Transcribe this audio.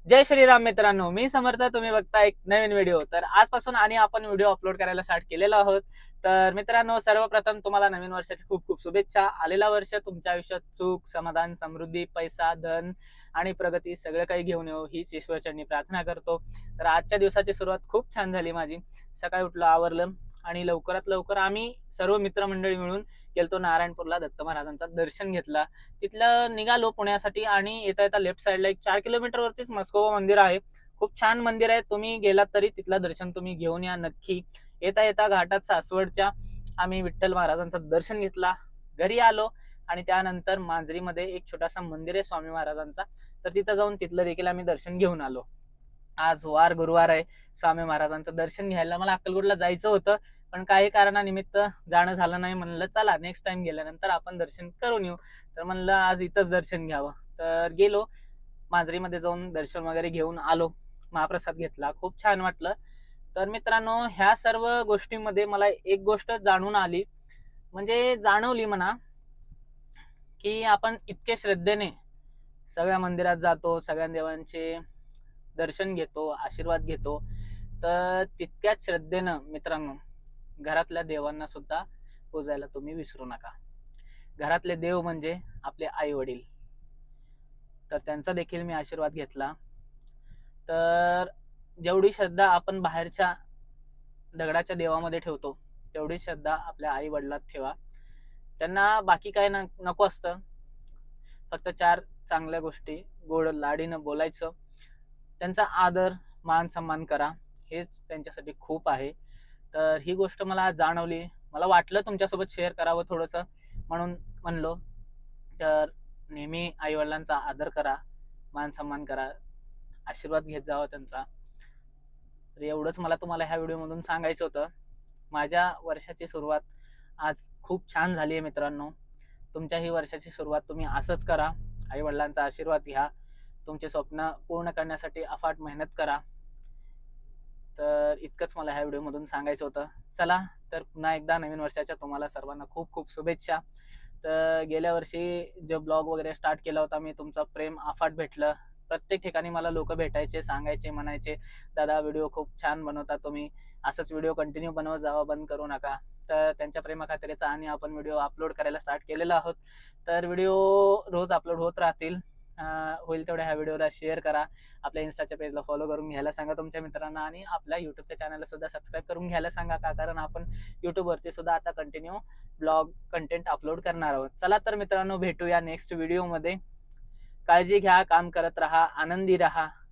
जय श्रीराम मित्रांनो, मी समर्थ. तुम्ही बघता एक नवीन व्हिडिओ. तर आजपासून आणि आपण व्हिडिओ अपलोड करायला स्टार्ट केलेलो आहोत. तर मित्रांनो, सर्वप्रथम तुम्हाला नवीन वर्षाची खूप खूप शुभेच्छा. आलेला वर्ष तुमच्या आयुष्यात सुख, समाधान, समृद्धी, पैसा, धन आणि प्रगती सगळं काही घेऊन येऊ हीच ईश्वरचरणी प्रार्थना करतो. तर आजच्या दिवसाची सुरुवात खूप छान झाली माझी. सकाळी उठलो, आवरलं आणि लवकरात लवकर आम्ही सर्व मित्रमंडळी मिळून गेलतो नारायणपूरला. दत्त महाराजांचं दर्शन घेतला. तिथलं निघालो पुण्यासाठी आणि येता येता लेफ्ट साईडला एक 4 किलोमीटर वरतीच मस्कोबा मंदिर आहे. खूप छान मंदिर आहे. तुम्ही गेलात तरी तिथलं दर्शन तुम्ही घेऊन या नक्की. येता येता घाटात सासवडच्या आम्ही विठ्ठल महाराजांचं दर्शन घेतला. घरी आलो आणि त्यानंतर मांजरीमध्ये एक छोटासा मंदिर आहे स्वामी महाराजांचा. तर तिथं जाऊन तिथलं देखील आम्ही दर्शन घेऊन आलो. आज वार गुरुवार आहे. स्वामी महाराजांचं दर्शन घ्यायला मला अक्कलकोटला जायचं होतं, पण काही कारणानिमित्त जाणं झालं नाही. म्हणलं चला नेक्स्ट टाइम गेल्यानंतर आपण दर्शन करून येऊ. तर म्हणलं आज इथंच दर्शन घ्यावं. तर गेलो, मांजरीमध्ये जाऊन दर्शन वगैरे घेऊन आलो. महाप्रसाद घेतला, खूप छान वाटलं. तर मित्रांनो, ह्या सर्व गोष्टींमध्ये मला एक गोष्ट जाणून आली, म्हणजे जाणवली म्हणा, की आपण इतके श्रद्धेने सगळ्या मंदिरात जातो, सगळ्या देवांचे दर्शन घेतो, आशीर्वाद घेतो. तर तितक्याच श्रद्धेनं मित्रांनो, घरातल्या देवांना सुद्धा पूजायला तुम्ही विसरू नका. घरातले देव म्हणजे आपले आई वडील. तर त्यांचा देखील मी आशीर्वाद घेतला. तर जेवढी श्रद्धा आपण बाहेरच्या दगडाच्या देवामध्ये ठेवतो, तेवढी श्रद्धा आपल्या आई वडिलात ठेवा. त्यांना बाकी काय नको असतं, फक्त चार चांगल्या गोष्टी गोड लाडीनं बोलायचं, त्यांचा आदर मान सन्मान करा, हेच त्यांच्यासाठी खूप आहे. तर ही गोष्ट मला जाणवली. मला वाटलं तुमच्यासोबत शेअर करावं थोडंसं, म्हणून म्हणलो. तर नेहमी आईवडिलांचा आदर करा, मान सन्मान करा, आशीर्वाद घेत जावा त्यांचा. तर एवढंच मला तुम्हाला ह्या व्हिडिओमधून सांगायचं होतं. माझ्या वर्षाची सुरुवात आज खूप छान झाली आहे मित्रांनो. तुमच्याही वर्षाची सुरुवात तुम्ही असंच करा. आईवडिलांचा आशीर्वाद घ्या. तुमचे स्वप्न पूर्ण करण्यासाठी अफाट मेहनत करा. तर इतकंच मला ह्या व्हिडिओमधून सांगायचं होतं. चला तर पुन्हा एकदा नवीन वर्षाच्या तुम्हाला सर्वांना खूप खूप शुभेच्छा. तर गेल्या वर्षी जो ब्लॉग वगैरे स्टार्ट केला होता मी, तुमचं प्रेम अफाट भेटलं. प्रत्येक ठिकाणी मला लोक भेटायचे, सांगायचे, म्हणायचे, दादा व्हिडिओ खूप छान बनवता तुम्ही, असंच व्हिडिओ कंटिन्यू बनवत जावा, बंद करू नका. तर त्यांच्या प्रेमाखातीरचा आणि आपण व्हिडिओ अपलोड करायला स्टार्ट केलेला आहोत. तर व्हिडिओ रोज अपलोड होत राहतील. होईल तेवढ्या ह्या व्हिडिओला शेअर करा. आपल्या इन्स्टाच्या पेजला फॉलो करून घ्यायला सांगा तुमच्या मित्रांना आणि आपल्या युट्यूबच्या चॅनलला सुद्धा सबस्क्राईब करून घ्यायला सांगा. का कारण आपण युट्यूबवरती सुद्धा आता कंटिन्यू ब्लॉग कंटेंट अपलोड करणार आहोत. चला तर मित्रांनो, भेटूया नेक्स्ट व्हिडिओमध्ये. काळजी घ्या, काम करत राहा, आनंदी राहा.